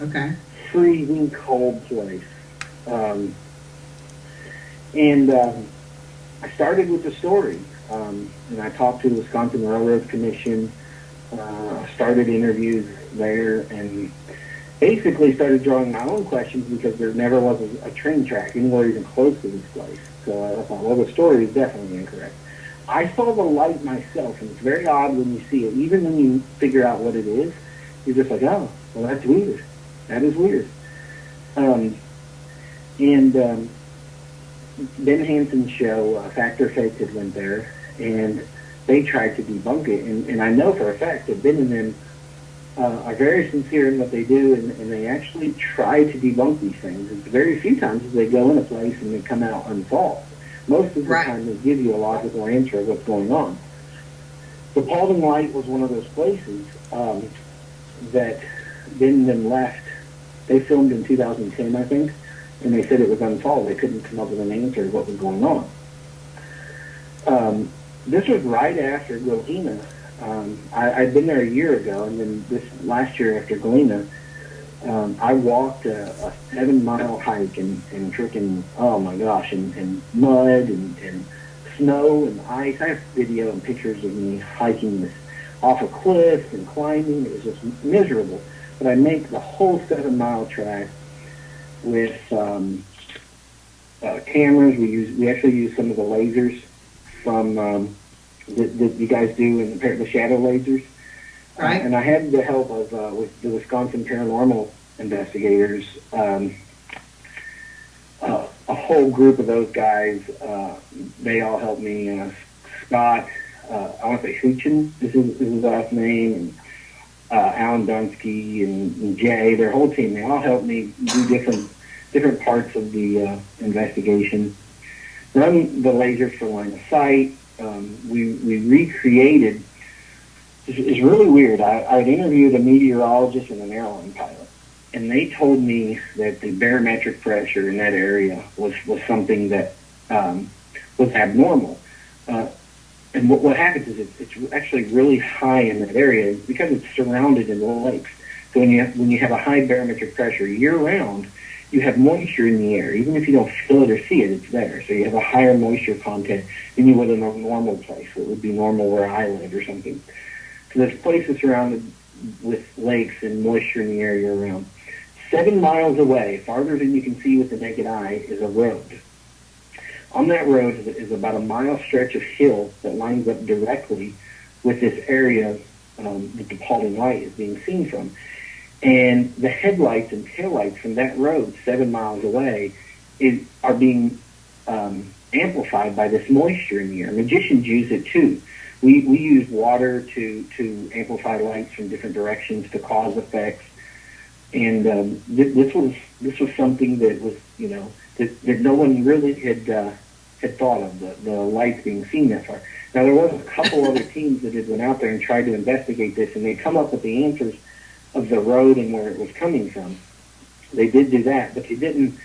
Okay. Freezing cold place. I started with the story, and I talked to the Wisconsin Railroad Commission, started interviews there, and basically started drawing my own questions because there never was a train track anywhere even close to this place. So I thought, well, the story is definitely incorrect. I saw the light myself, and it's very odd when you see it. Even when you figure out what it is, you're just like, oh, well, that's weird. That is weird. Ben Hanson's show, Fact or Fake, had went there, and they tried to debunk it. And I know for a fact that Ben and them are very sincere in what they do, and they actually try to debunk these things. It's very few times that they go in a place and they come out unsolved. Most of the time they give you a logical answer of what's going on. The Paulding Light was one of those places that Ben and them left. They filmed in 2010, I think, and they said it was unsolved. They couldn't come up with an answer of what was going on. This was right after Galena. I'd been there a year ago, and then this last year after Galena, I walked a 7-mile hike and freaking, oh my gosh, and mud and snow and ice. I have video and pictures of me hiking this off a cliff and climbing. It was just miserable. But I make the whole 7-mile track with cameras. We actually use some of the lasers from that you guys do in the shadow lasers. Right. And I had the help of with the Wisconsin paranormal investigators. A whole group of those guys. They all helped me. Scott, I want to say Huchin is his last name, and Alan Dunsky and Jay, their whole team, they all helped me do different parts of the investigation. Run the lasers for line of sight. We recreated. It's really weird. I'd interviewed a meteorologist and an airline pilot, and they told me that the barometric pressure in that area was something that was abnormal. And what happens is it's actually really high in that area because it's surrounded in lakes. So when you have a high barometric pressure year round, you have moisture in the air. Even if you don't feel it or see it, it's there. So you have a higher moisture content than you would in a normal place. So it would be normal where I live or something. So this place is surrounded with lakes and moisture in the air year round. 7 miles away, farther than you can see with the naked eye, is a road. On that road is about a mile stretch of hill that lines up directly with this area that the Paulding Light is being seen from. And the headlights and taillights from that road 7 miles away are being amplified by this moisture in the air. Magicians use it too. We use water to amplify lights from different directions to cause effects. And this was something that was, that no one really had thought of, the lights being seen that far. Now, there was a couple other teams that had went out there and tried to investigate this, and they come up with the answers of the road and where it was coming from. They did do that, but they didn't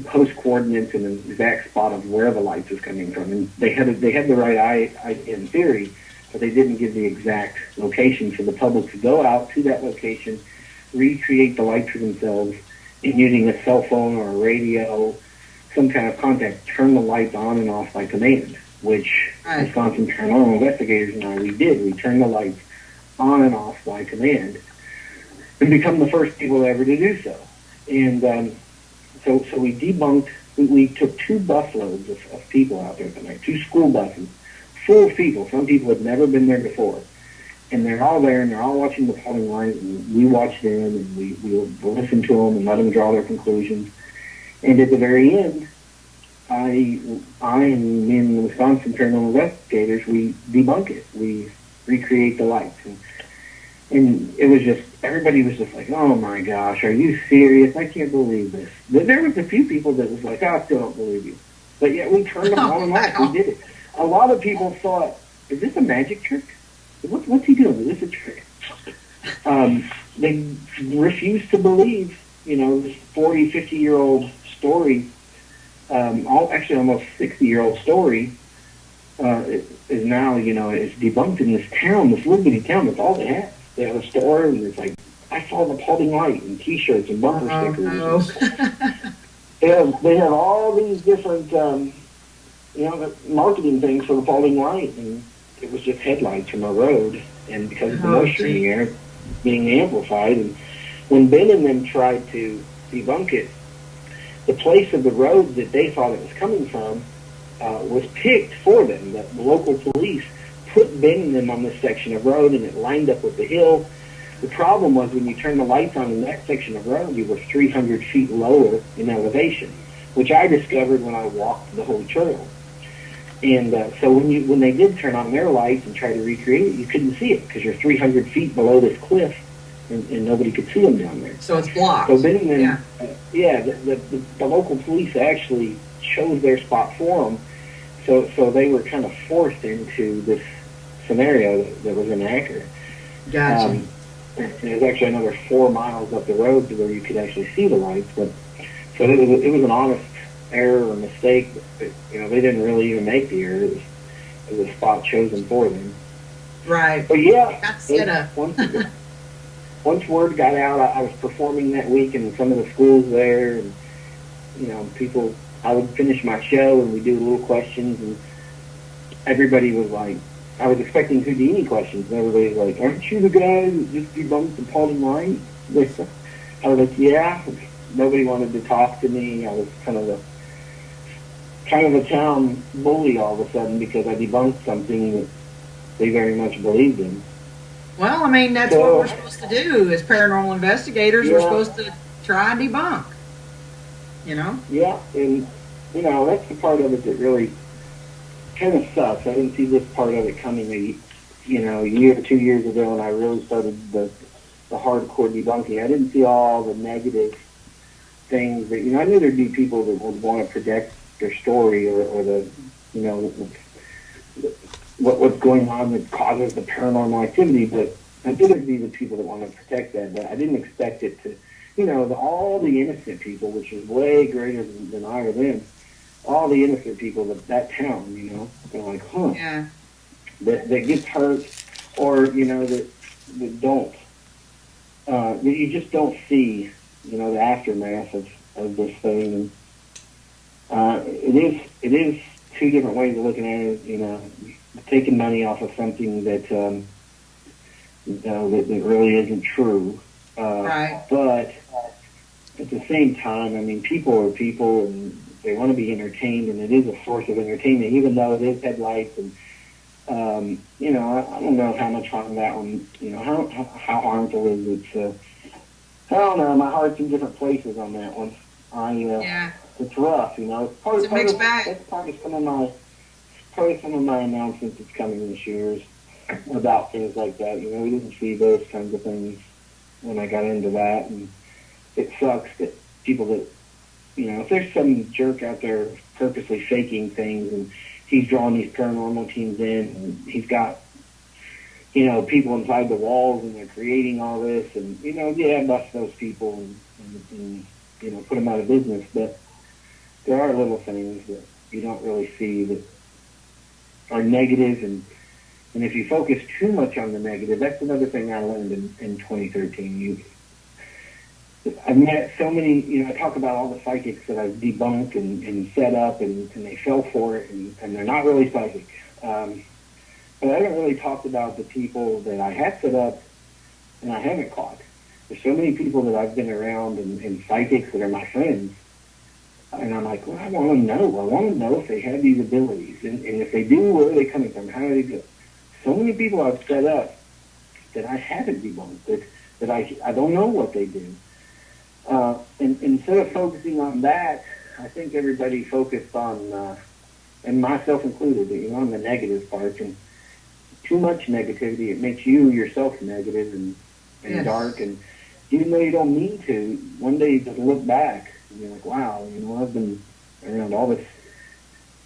post coordinates in an exact spot of where the lights was coming from. And they had the right eye in theory, but they didn't give the exact location for the public to go out to that location, recreate the lights for themselves, and using a cell phone or a radio, some kind of contact, turn the lights on and off by command. which Right. Wisconsin Paranormal Investigators and I, we did. We turned the lights on and off by command and become the first people ever to do so. And so we debunked, we took 2 busloads of people out there tonight, 2 school buses full of people. Some people had never been there before. And they're all there, and they're all watching the polling light, and we watched them, and we listened to them and let them draw their conclusions. And at the very end, I and me and the Wisconsin Paranormal Investigators, we debunk it. We recreate the lights. And it was just, everybody was just like, oh my gosh, are you serious? I can't believe this. There was a few people that was like, I still don't believe you. But yet we turned them on and off. We did it. A lot of people thought, is this a magic trick? What's he doing? Is this a trick? They refused to believe, this 40, 50-year-old story, actually almost 60-year-old story, is now, it's debunked in this town, this little bitty town. That's all they have. They have a store, and it's like, I saw the Paulding Light and T-shirts and bumper stickers. No. They have all these different, marketing things for the Paulding Light, and it was just headlights from a road, and because of the moisture in the air being amplified. And when Ben and them tried to debunk it, the place of the road that they thought it was coming from was picked for them. The local police put Ben and them on this section of road, and it lined up with the hill. The problem was when you turned the lights on in that section of road, you were 300 feet lower in elevation, which I discovered when I walked the whole trail. And so when they did turn on their lights and try to recreate it, you couldn't see it because you're 300 feet below this cliff, and nobody could see them down there. So it's blocked. So Ben and them, the local police actually chose their spot for them. So they were kind of forced into this scenario that was inaccurate. Gotcha. And it was actually another 4 miles up the road to where you could actually see the lights. But so it was an honest error or mistake. But, they didn't really even make the error. It was a spot chosen for them. Right. But yeah, That's set up. Once word got out, I was performing that week in some of the schools there, and people. I would finish my show and we'd do little questions, and everybody was like, I was expecting Houdini questions, and everybody was like, aren't you the guy that just debunked the Paulding Light? I was like, yeah. Nobody wanted to talk to me. I was kind of a town bully all of a sudden because I debunked something that they very much believed in. Well, I mean, that's what we're supposed to do as paranormal investigators. Yeah. We're supposed to try and debunk. Yeah, and that's the part of it that really kind of sucks. I didn't see this part of it coming a year or 2 years ago when I really started the hardcore debunking. I didn't see all the negative things that I knew there'd be people that would want to protect their story or the what's going on that causes the paranormal activity, but I knew there'd be the people that want to protect that, but I didn't expect it to. All the innocent people, which is way greater than I or them, all the innocent people of that town, they're like, Yeah. that gets hurt, or, that don't. You just don't see, the aftermath of this thing. And it is 2 different ways of looking at it, taking money off of something that, that really isn't true. Right. But at the same time, I mean, people are people, and they want to be entertained, and it is a source of entertainment, even though it is headlights. And I don't know how much harm that one. How harmful is it? I don't know. My heart's in different places on that one. It's rough. It's a mixed bag. That's probably some of my announcements that's coming this year is about things like that. We didn't see those kinds of things when I got into that, and it sucks that people that, if there's some jerk out there purposely faking things, and he's drawing these paranormal teams in, and he's got, people inside the walls, and they're creating all this, and, bust those people and put them out of business, but there are little things that you don't really see that are negative, and if you focus too much on the negative, that's another thing I learned in 2013. I've met so many, I talk about all the psychics that I've debunked and set up, and they fell for it, and they're not really psychic. But I haven't really talked about the people that I have set up and I haven't caught. There's so many people that I've been around and psychics that are my friends. And I'm like, well, I want to know. I want to know if they have these abilities. And if they do, where are they coming from? How do they do it? So many people I've set up that I haven't debunked, that I don't know what they do. And instead of focusing on that, I think everybody focused on, and myself included, on the negative parts. And too much negativity, it makes you yourself negative and Yes. dark. And even though you don't mean to, one day you just look back and you're like, wow, I've been around all this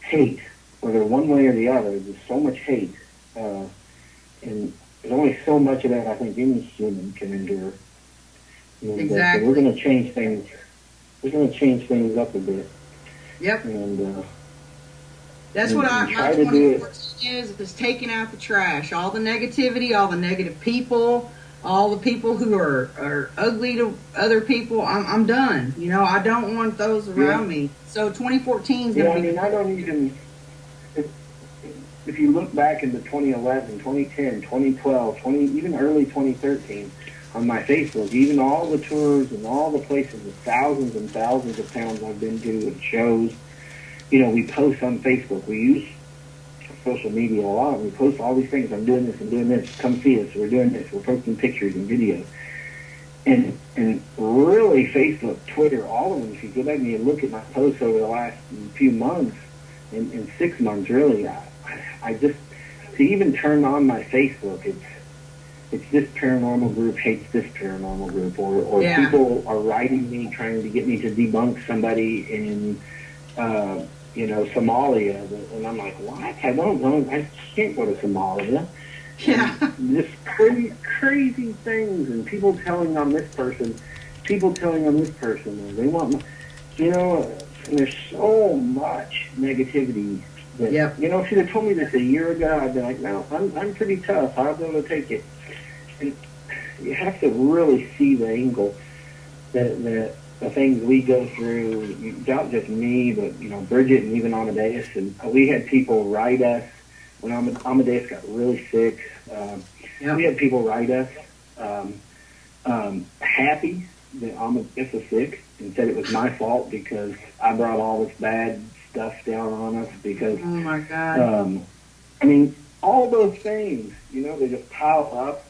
hate, whether one way or the other. There's so much hate. And there's only so much of that I think any human can endure. And, Exactly. so we're going to change things. We're going to change things up a bit. Yep. And That's and what my try to do it. 2014 is taking out the trash. All the negativity, all the negative people, all the people who are ugly to other people. I'm done. I don't want those around me. So 2014 is Yeah, going to be. I don't even. If you look back into 2011, 2010, 2012, even early 2013, on my Facebook, even all the tours and all the places, the thousands and thousands of towns I've been to and shows, we post on Facebook. We use social media a lot. We post all these things. I'm doing this. Come see us. We're doing this. We're posting pictures and videos. And really, Facebook, Twitter, all of them, if you go back and you look at my posts over the last few months, in 6 months, really, I just, to even turn on my Facebook, it's this paranormal group hates this paranormal group, or Yeah. people are writing me trying to get me to debunk somebody in, Somalia, and I'm like, what? I don't know. I can't go to Somalia. Yeah. Just crazy things, and people telling on this person, and they want, and there's so much negativity. That, Yep. If you'd have told me this a year ago, I'd be like, no, I'm pretty tough. I'll be able to take it. And you have to really see the angle that the things we go through, not just me, but, Bridget and even Amadeus. And we had people write us when Amadeus got really sick. Yep. We had people write us happy that Amadeus was sick and said it was my fault because I brought all this bad stuff down on us because, Oh my God. all those things, they just pile up.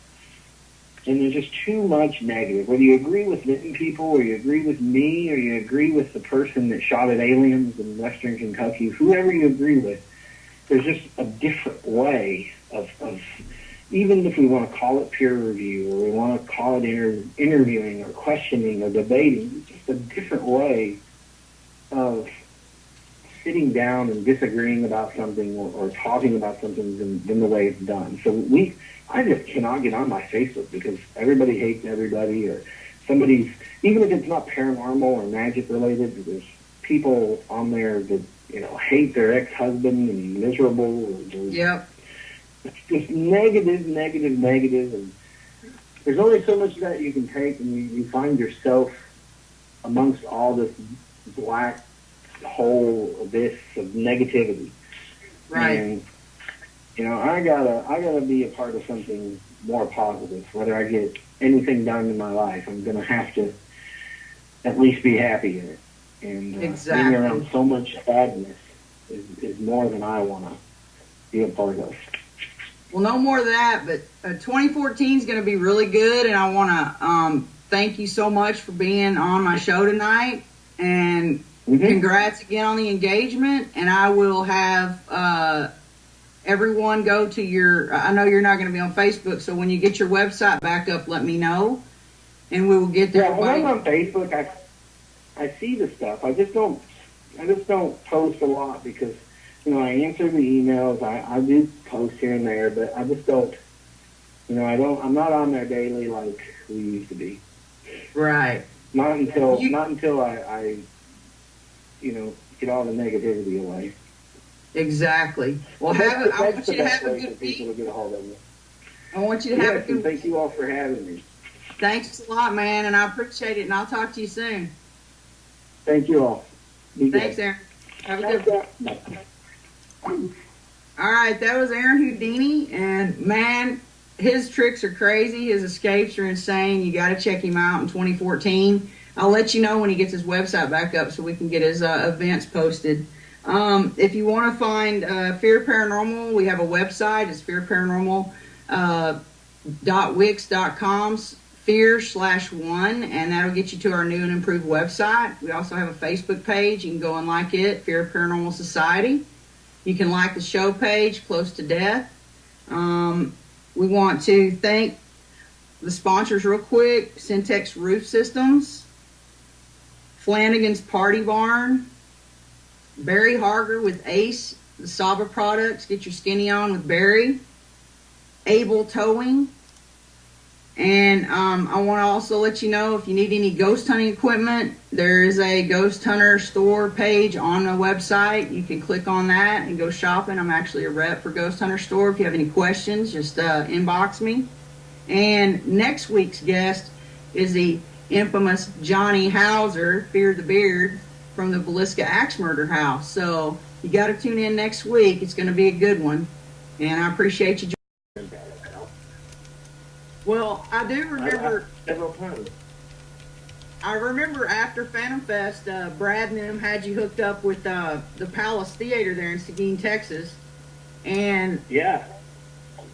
And there's just too much negative. Whether you agree with many people, or you agree with me, or you agree with the person that shot at aliens in Western Kentucky, whoever you agree with, there's just a different way of even if we want to call it peer review, or we want to call it interviewing, or questioning, or debating, it's just a different way of sitting down and disagreeing about something, or talking about something than the way it's done. So I just cannot get on my Facebook because everybody hates everybody, or somebody's, even if it's not paranormal or magic related, there's people on there that, hate their ex-husband and miserable. Or Yep. it's just negative, and there's only so much of that you can take, and you find yourself amongst all this black hole abyss of negativity. Right. And, I gotta be a part of something more positive. Whether I get anything done in my life, I'm gonna have to at least be happy in it. And Exactly. being around so much sadness is more than I want to be a part of. Well, no more of that, but 2014 is going to be really good, and I want to thank you so much for being on my show tonight, and congrats again on the engagement, and I will have everyone go to your, I know you're not going to be on Facebook, so when you get your website back up, let me know, and we will get there. Yeah, when I'm on Facebook, I see the stuff. I just don't post a lot because, I answer the emails. I do post here and there, but I just don't, I'm not on there daily like we used to be. Right. Not until I get all the negativity away. Exactly. Well, I want you to have a good week. People to get a hold of me. I want you to have a Yes, and good thank you all for having me. Thanks a lot, man, and I appreciate it. And I'll talk to you soon. Thank you all. Be good. Thanks, Aaron. Have a good one. All right, that was Aaron Houdini, and man, his tricks are crazy. His escapes are insane. You got to check him out in 2014. I'll let you know when he gets his website back up so we can get his events posted. If you want to find Fear Paranormal, we have a website. It's fearparanormal.wix.com fear/1, and that'll get you to our new and improved website. We also have a Facebook page. You can go and like it, Fear Paranormal Society. You can like the show page, Close to Death. We want to thank the sponsors real quick: Syntex Roof Systems, Flanagan's Party Barn, Barry Harger with Ace, the Saba products. Get your skinny on with Barry. Able Towing. And I want to also let you know, if you need any ghost hunting equipment, there is a Ghost Hunter store page on the website. You can click on that and go shopping. I'm actually a rep for Ghost Hunter store. If you have any questions, just inbox me. And next week's guest is the infamous Johnny Hauser, Fear the Beard, from the Villisca Axe Murder House. So you got to tune in next week. It's going to be a good one. And I appreciate you joining. Well, I do remember several times. I remember after Phantom Fest, Brad and them had you hooked up with the Palace Theater there in Seguin, Texas. And Yeah.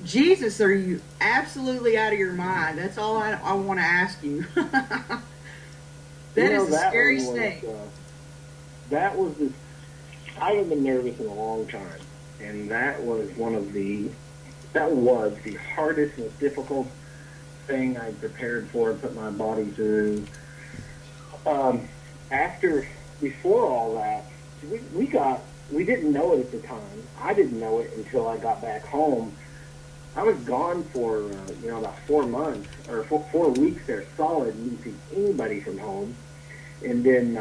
Jesus, are you absolutely out of your mind? That's all I want to ask you. That is a scary snake. That was the. I haven't been nervous in a long time, and that was the hardest, most difficult thing I prepared for, put my body through. Before all that, we didn't know it at the time. I didn't know it until I got back home. I was gone for about 4 months or 4 weeks there, solid, didn't see anybody from home. And then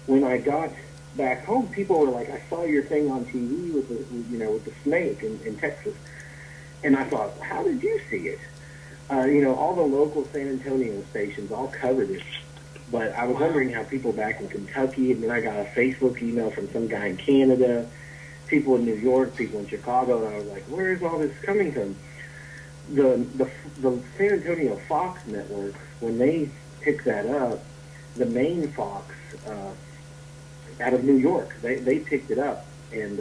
when I got back home, people were like, "I saw your thing on TV with the snake in Texas," and I thought, "How did you see it?" All the local San Antonio stations all covered it, but I was wondering how people back in Kentucky, and then I got a Facebook email from some guy in Canada, people in New York, people in Chicago, and I was like, where is all this coming from? The San Antonio Fox network, when they picked that up, the main Fox out of New York, they picked it up, and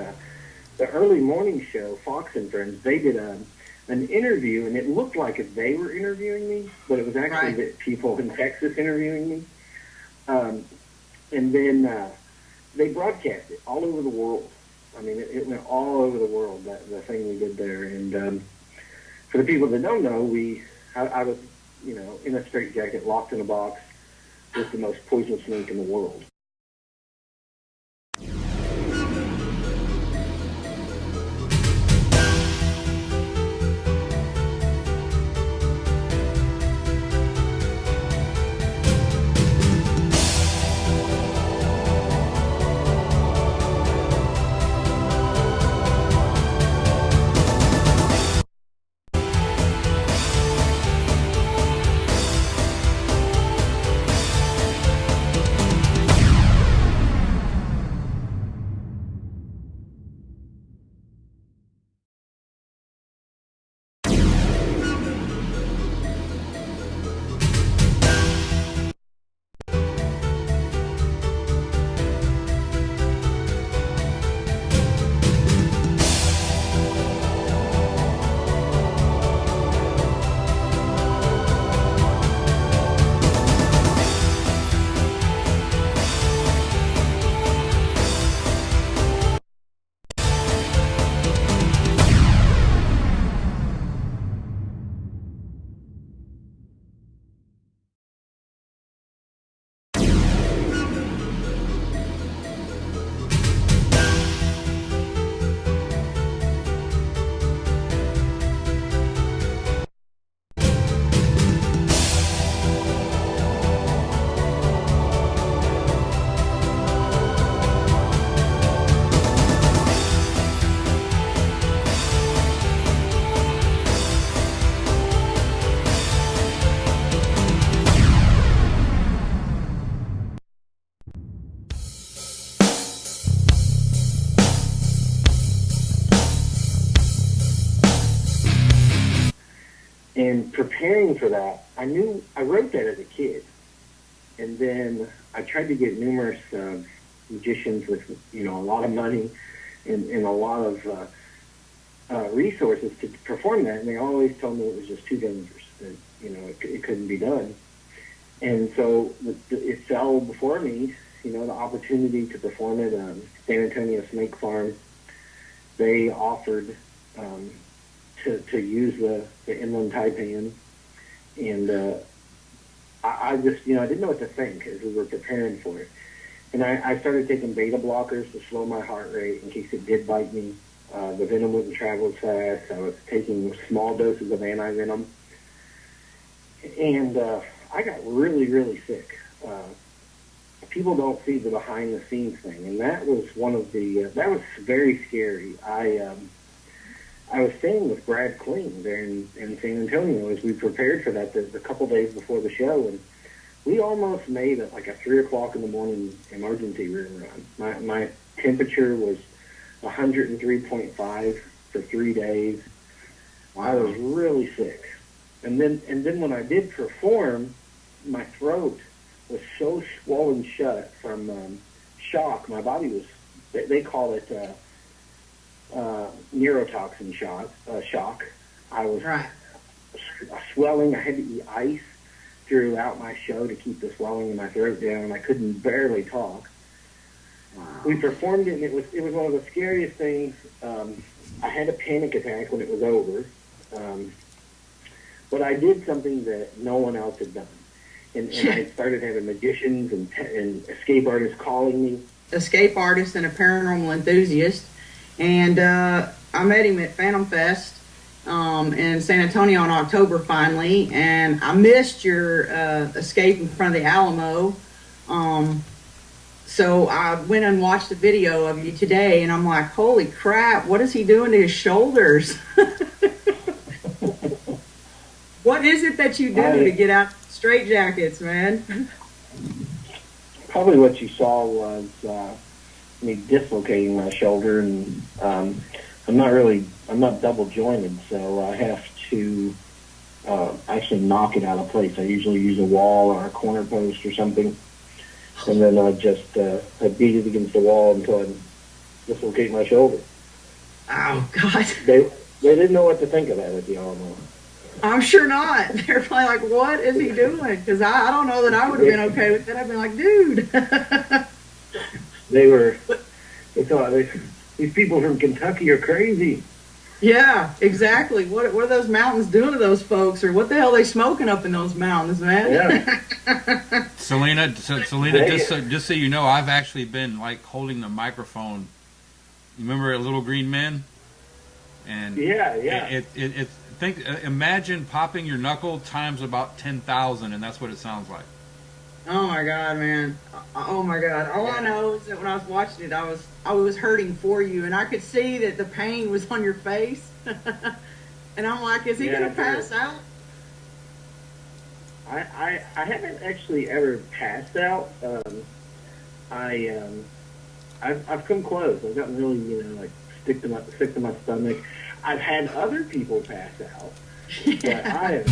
the early morning show, Fox and Friends, they did an interview, and it looked like if they were interviewing me, but it was actually the people in Texas interviewing me. And then they broadcast it all over the world. I mean, it went all over the world, the thing we did there. And for the people that don't know, I was, in a straitjacket, locked in a box with the most poisonous snake in the world. And preparing for that, I wrote that as a kid. And then I tried to get numerous magicians with, a lot of money and a lot of resources to perform that. And they always told me it was just too dangerous, that, it couldn't be done. And so it fell before me, the opportunity to perform at San Antonio Snake Farm. They offered to use the inland taipan, and I just, I didn't know what to think as we were preparing for it. And I started taking beta blockers to slow my heart rate in case it did bite me. The venom wouldn't travel as fast. I was taking small doses of anti-venom. And I got really, really sick. People don't see the behind-the-scenes thing, and that was one of the that was very scary. I was staying with Brad Kling there in San Antonio as we prepared for that the couple days before the show, and we almost made it like a 3:00 in the morning emergency room run. My temperature was 103.5 for 3 days. I was really sick, and then when I did perform, my throat was so swollen shut from shock. My body was, they call it neurotoxin shock. I was swelling. I had to eat ice throughout my show to keep the swelling in my throat down, and I couldn't barely talk. Wow. We performed it, and it was one of the scariest things. I had a panic attack when it was over, but I did something that no one else had done. And I started having magicians and escape artists calling me. Escape artist and a paranormal enthusiast. And I met him at Phantom Fest in San Antonio in October finally. And I missed your escape in front of the Alamo. So I went and watched the video of you today. And I'm like, holy crap, what is he doing to his shoulders? What is it that you do to get out straight jackets, man? Probably what you saw was me dislocating my shoulder, and I'm not double jointed, so I have to actually knock it out of place. I usually use a wall or a corner post or something, and then I just I beat it against the wall until I dislocate my shoulder. Oh God! They didn't know what to think of that at the Alamo. I'm sure not. They're probably like, what is he doing? Because I don't know that I would have been okay with it. I'd been like, dude. They thought these people from Kentucky are crazy. Yeah, exactly. What are those mountains doing to those folks? Or what the hell are they smoking up in those mountains, man? Yeah. Selena, just so you know, I've actually been like holding the microphone. You remember Little Green Men? And yeah. Imagine popping your knuckle times about 10,000, and that's what it sounds like. Oh my God, man! Oh my God! All I know is that when I was watching it, I was hurting for you, and I could see that the pain was on your face. And I'm like, is he gonna pass out? I haven't actually ever passed out. I've come close. I've gotten really sick to my stomach. I've had other people pass out, but I have.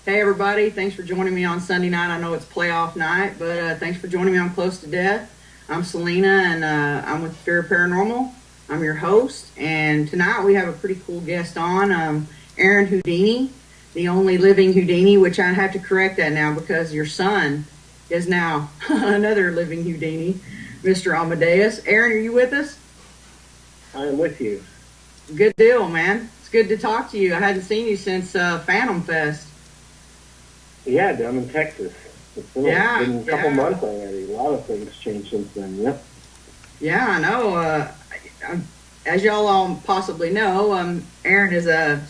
Hey, everybody. Thanks for joining me on Sunday night. I know it's playoff night, but thanks for joining me on Close to Death. I'm Selena, and I'm with Fear Paranormal. I'm your host, and tonight we have a pretty cool guest on, Aaron Houdini, the only living Houdini, which I have to correct that now because your son is now another living Houdini, Mr. Amadeus. Aaron, are you with us? I am with you. Good deal, man. It's good to talk to you. I hadn't seen you since Phantom Fest. Yeah, down in Texas. It's been a couple months already. A lot of things changed since then. Yep. Yeah, I know. As y'all all possibly know, Aaron is a